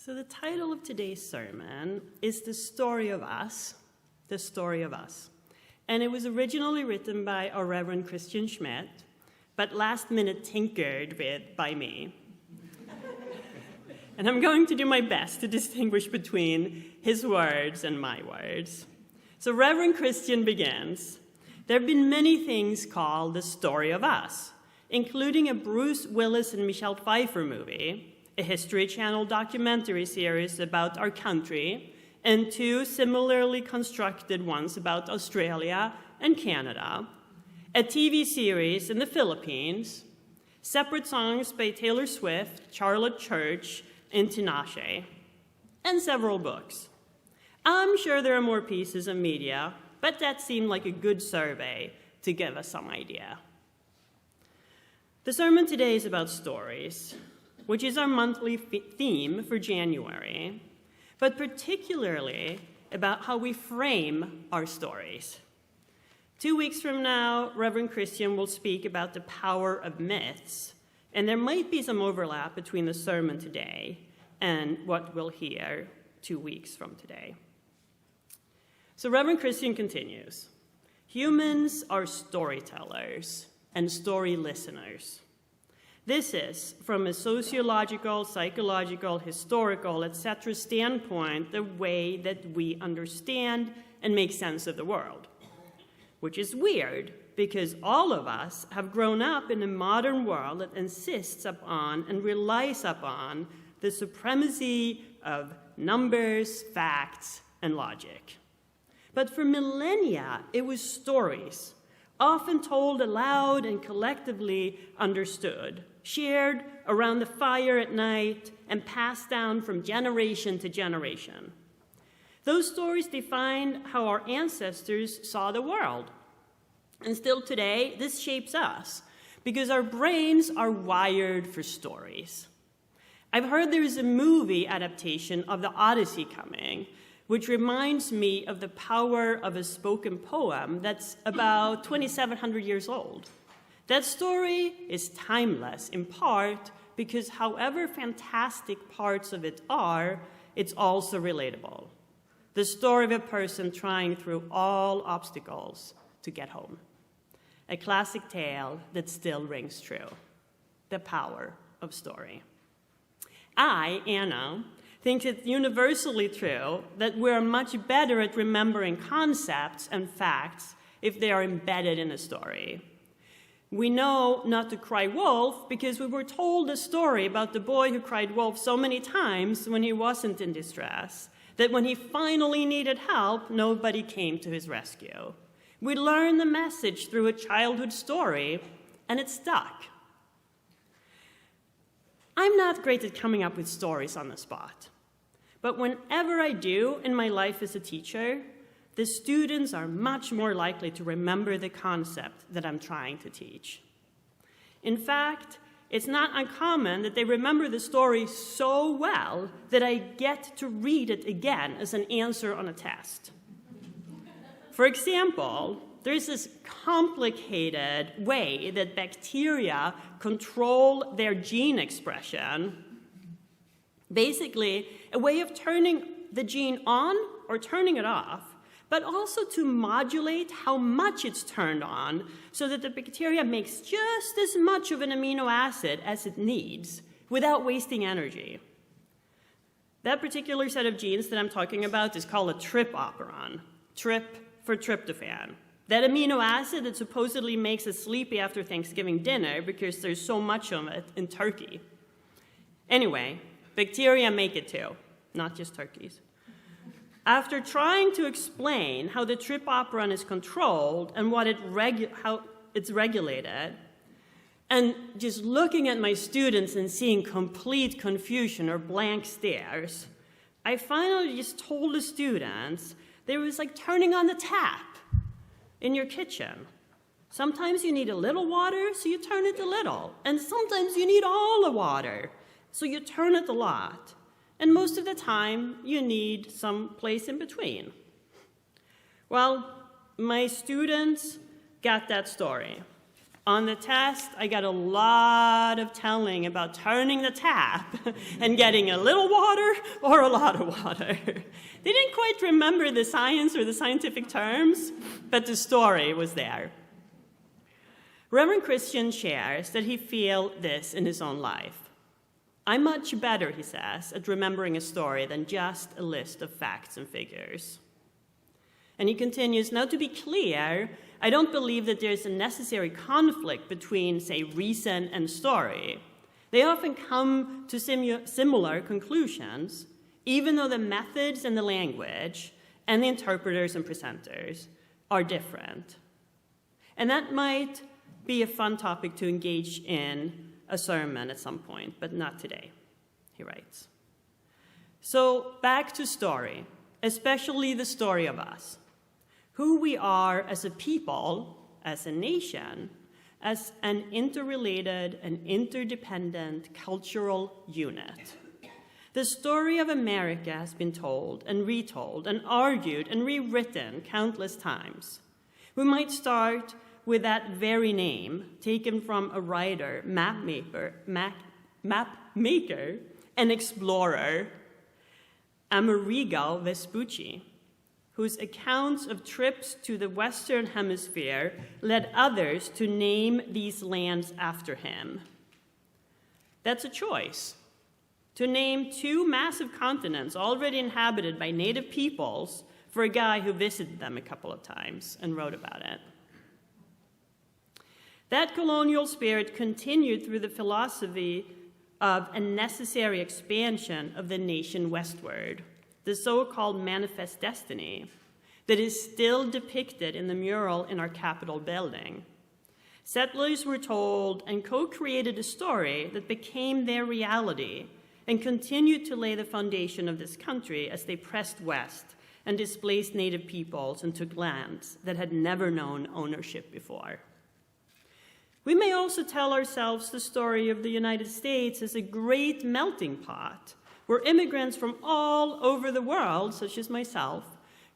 So the title of today's sermon is The Story of Us, The Story of Us. And it was originally written by our Reverend Christian Schmidt, but last minute tinkered with by me. And I'm going to do my best to distinguish between his words and my words. So Reverend Christian begins, "There have been many things called the story of us, including a Bruce Willis and Michelle Pfeiffer movie, a History Channel documentary series about our country, and two similarly constructed ones about Australia and Canada, a TV series in the Philippines, separate songs by Taylor Swift, Charlotte Church, and Tinashe, and several books. I'm sure there are more pieces of media, but that seemed like a good survey to give us some idea." The sermon today is about stories, which is our monthly theme for January, but particularly about how we frame our stories. 2 weeks from now, Reverend Christian will speak about the power of myths, and there might be some overlap between the sermon today and what we'll hear 2 weeks from today. So Reverend Christian continues, "Humans are storytellers and story listeners. This is, from a sociological, psychological, historical, etc. standpoint, the way that we understand and make sense of the world. Which is weird, because all of us have grown up in a modern world that insists upon and relies upon the supremacy of numbers, facts, and logic. But for millennia, it was stories, often told aloud and collectively understood, shared around the fire at night, and passed down from generation to generation. Those stories defined how our ancestors saw the world. And still today, this shapes us, because our brains are wired for stories. I've heard there is a movie adaptation of the Odyssey coming, which reminds me of the power of a spoken poem that's about 2,700 years old. That story is timeless, in part because however fantastic parts of it are, it's also relatable. The story of a person trying through all obstacles to get home. A classic tale that still rings true. The power of story. I, Anna, think it's universally true that we're much better at remembering concepts and facts if they are embedded in a story. We know not to cry wolf because we were told a story about the boy who cried wolf so many times when he wasn't in distress that when he finally needed help, nobody came to his rescue. We learn the message through a childhood story, and it stuck. I'm not great at coming up with stories on the spot, but whenever I do in my life as a teacher, the students are much more likely to remember the concept that I'm trying to teach. In fact, it's not uncommon that they remember the story so well that I get to read it again as an answer on a test. For example, there's this complicated way that bacteria control their gene expression. Basically, a way of turning the gene on or turning it off, but also to modulate how much it's turned on so that the bacteria makes just as much of an amino acid as it needs without wasting energy. That particular set of genes that I'm talking about is called a trip operon, trip for tryptophan. That amino acid that supposedly makes us sleepy after Thanksgiving dinner because there's so much of it in turkey. Anyway, bacteria make it too, not just turkeys. After trying to explain how the trip operon is controlled and how it's regulated, and just looking at my students and seeing complete confusion or blank stares, I finally just told the students there was like turning on the tap in your kitchen. Sometimes you need a little water, so you turn it a little. And sometimes you need all the water, so you turn it a lot. And most of the time, you need some place in between. Well, my students got that story. On the test, I got a lot of telling about turning the tap and getting a little water or a lot of water. They didn't quite remember the science or the scientific terms, but the story was there. Reverend Christian shares that he feels this in his own life. I'm much better, he says, at remembering a story than just a list of facts and figures. And he continues, now to be clear, I don't believe that there's a necessary conflict between, say, reason and story. They often come to similar conclusions, even though the methods and the language and the interpreters and presenters are different. And that might be a fun topic to engage in a sermon at some point, but not today, he writes. So back to story, especially the story of us. Who we are as a people, as a nation, as an interrelated and interdependent cultural unit. The story of America has been told and retold and argued and rewritten countless times. We might start with that very name, taken from a writer, map maker, and explorer, Amerigo Vespucci, whose accounts of trips to the Western Hemisphere led others to name these lands after him. That's a choice. To name two massive continents already inhabited by native peoples for a guy who visited them a couple of times and wrote about it. That colonial spirit continued through the philosophy of a necessary expansion of the nation westward, the so-called manifest destiny that is still depicted in the mural in our Capitol building. Settlers were told and co-created a story that became their reality and continued to lay the foundation of this country as they pressed west and displaced native peoples and took lands that had never known ownership before. We may also tell ourselves the story of the United States as a great melting pot where immigrants from all over the world, such as myself,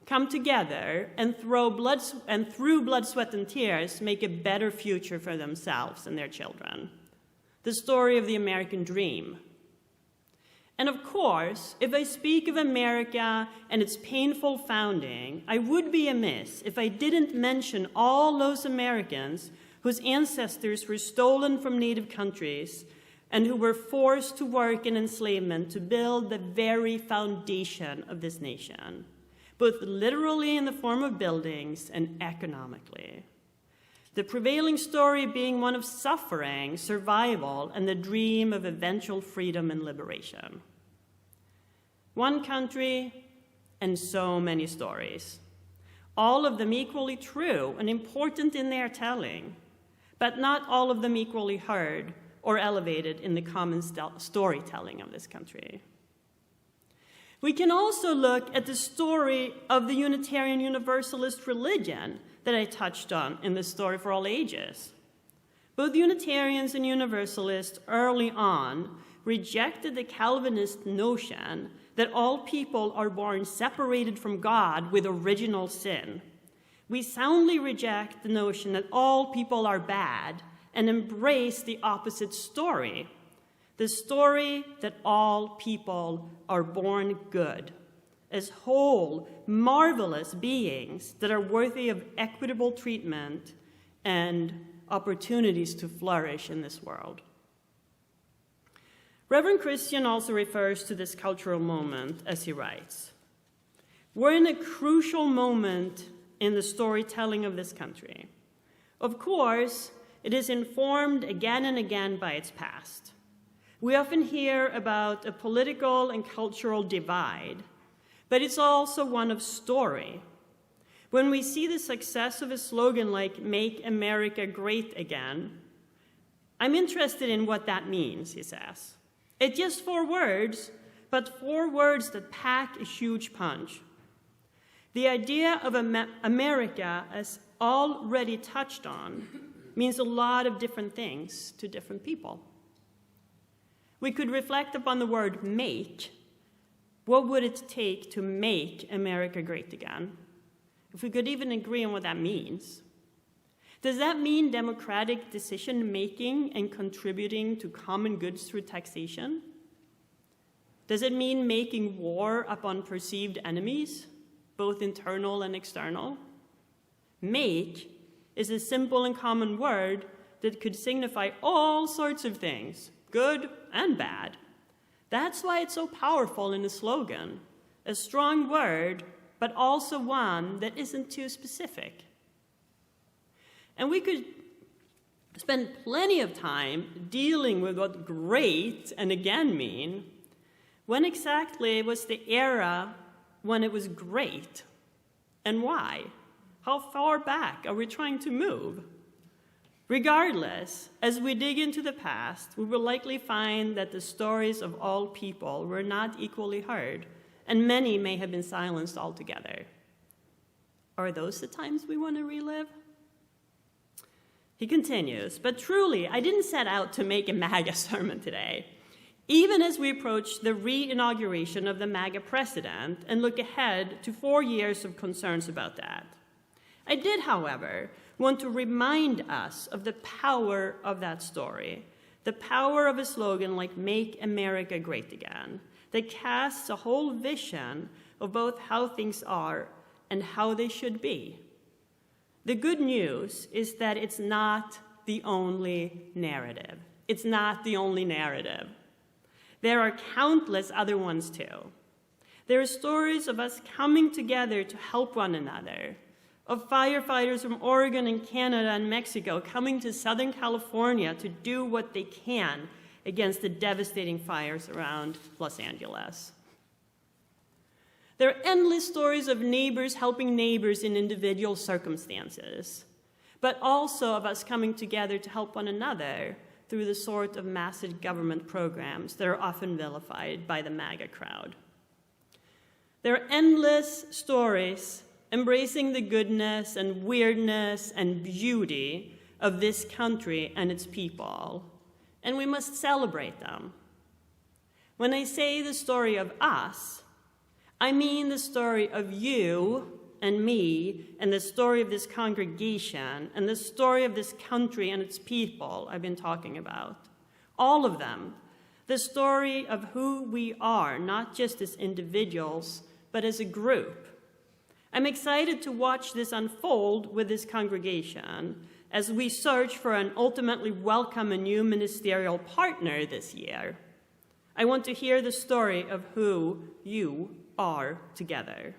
come together and through blood, sweat, and tears, make a better future for themselves and their children. The story of the American dream. And of course, if I speak of America and its painful founding, I would be amiss if I didn't mention all those Americans whose ancestors were stolen from native countries and who were forced to work in enslavement to build the very foundation of this nation, both literally in the form of buildings and economically. The prevailing story being one of suffering, survival, and the dream of eventual freedom and liberation. One country and so many stories, all of them equally true and important in their telling, but not all of them equally heard or elevated in the common storytelling of this country. We can also look at the story of the Unitarian Universalist religion that I touched on in the Story for All Ages. Both Unitarians and Universalists early on rejected the Calvinist notion that all people are born separated from God with original sin. We soundly reject the notion that all people are bad and embrace the opposite story, the story that all people are born good, as whole, marvelous beings that are worthy of equitable treatment and opportunities to flourish in this world. Reverend Christian also refers to this cultural moment as he writes, "We're in a crucial moment in the storytelling of this country. Of course, it is informed again and again by its past. We often hear about a political and cultural divide, but it's also one of story. When we see the success of a slogan like "Make America Great Again," I'm interested in what that means, he says. It's just 4 words, but 4 words that pack a huge punch. The idea of America, as already touched on, means a lot of different things to different people. We could reflect upon the word make. What would it take to make America great again? If we could even agree on what that means. Does that mean democratic decision-making and contributing to common goods through taxation? Does it mean making war upon perceived enemies, both internal and external? Make is a simple and common word that could signify all sorts of things, good and bad. That's why it's so powerful in a slogan, a strong word, but also one that isn't too specific. And we could spend plenty of time dealing with what great and again mean. When exactly was the era when it was great? And why? How far back are we trying to move? Regardless, as we dig into the past, we will likely find that the stories of all people were not equally heard, and many may have been silenced altogether. Are those the times we want to relive? He continues, but truly, I didn't set out to make a MAGA sermon today. Even as we approach the re-inauguration of the MAGA president and look ahead to 4 years of concerns about that. I did, however, want to remind us of the power of that story, the power of a slogan like Make America Great Again, that casts a whole vision of both how things are and how they should be. The good news is that it's not the only narrative. It's not the only narrative. There are countless other ones too. There are stories of us coming together to help one another, of firefighters from Oregon and Canada and Mexico coming to Southern California to do what they can against the devastating fires around Los Angeles. There are endless stories of neighbors helping neighbors in individual circumstances, but also of us coming together to help one another through the sort of massive government programs that are often vilified by the MAGA crowd. There are endless stories embracing the goodness and weirdness and beauty of this country and its people, and we must celebrate them. When I say the story of us, I mean the story of you and me, and the story of this congregation, and the story of this country and its people I've been talking about. All of them. The story of who we are, not just as individuals, but as a group. I'm excited to watch this unfold with this congregation as we search for and ultimately welcome a new ministerial partner this year. I want to hear the story of who you are together.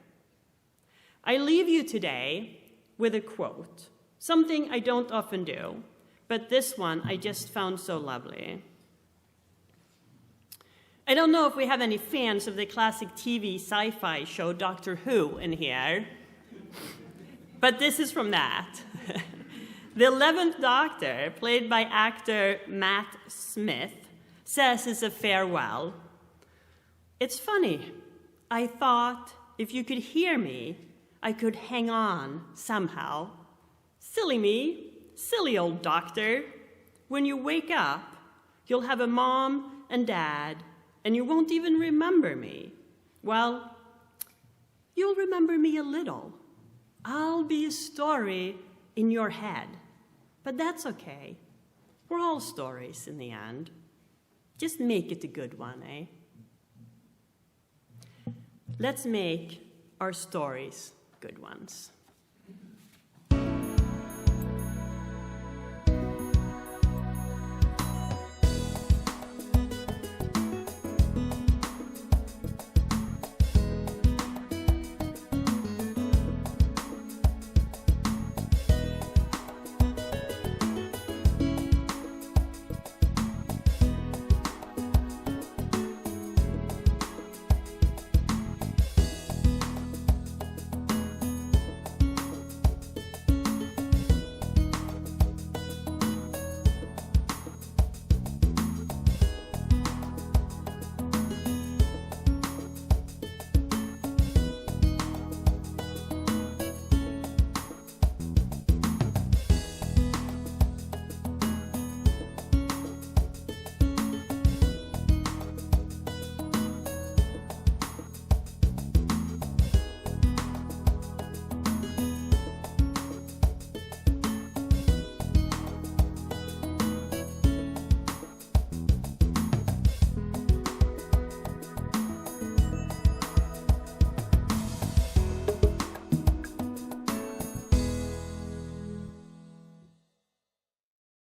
I leave you today with a quote, something I don't often do, but this one I just found so lovely. I don't know if we have any fans of the classic TV sci-fi show Doctor Who in here, but this is from that. The 11th Doctor, played by actor Matt Smith, says as a farewell, "It's funny. I thought if you could hear me, I could hang on somehow. Silly me, silly old doctor. When you wake up, you'll have a mom and dad, and you won't even remember me. Well, you'll remember me a little. I'll be a story in your head. But that's okay. We're all stories in the end. Just make it a good one, eh? Let's make our stories good ones."